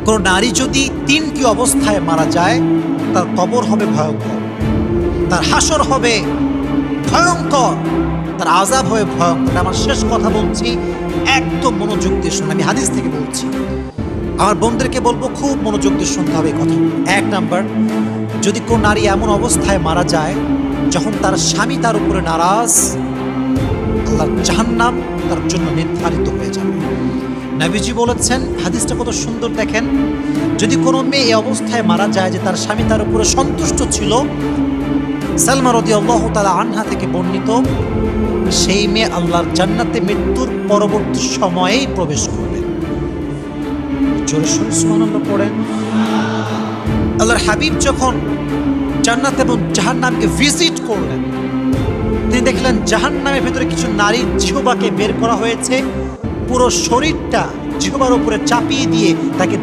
কোন নারী যদি 3টি অবস্থায় মারা যায়, তার কবর হবে ভয়ঙ্কর, তার হাসর হবে ভয়ঙ্কর, তার আযাব হবে ভয়ঙ্কর। আমার শেষ কথা বলছি, একদম মনোযোগ দিয়ে শুনুন, আমি হাদিস থেকে বলছি। আমার বোনদেরকে বলবো খুব মনোযোগ দিয়ে শুনতে হবে এই কথা। 1 নাম্বার, যদি কোন নারী এমন অবস্থায় মারা যায় যখন তার স্বামী তার উপরে নারাজ, আল্লাহর জাহান্নাম তার জন্য নির্ধারিত হয়ে যাবে। নবীজি বলেছেন, হাদিসটা কত সুন্দর দেখেন, যদি কোনো মেয়ে এই অবস্থায় মারা যায় যে তার স্বামী তার উপরে সন্তুষ্ট ছিল, সালমা রাদিয়াল্লাহু তাআলা আনহা থেকে বর্ণিত, সেই মেয়ে আল্লাহর জান্নাতে মৃত্যুর পরবর্তী সময়েই প্রবেশ করবে। জোরে শুনে সুবহানাল্লাহ পড়েন। আল্লাহর হাবিব যখন জান্নাত এবং জাহান্নামকে ভিজিট করলেন, তিনি দেখলেন জাহান্নামের ভেতরে কিছু নারীর জিহ্বাকে বের করা হয়েছে, পুরো শরীরটা জিহ্বার উপরে চাপিয়ে দিয়ে তাকে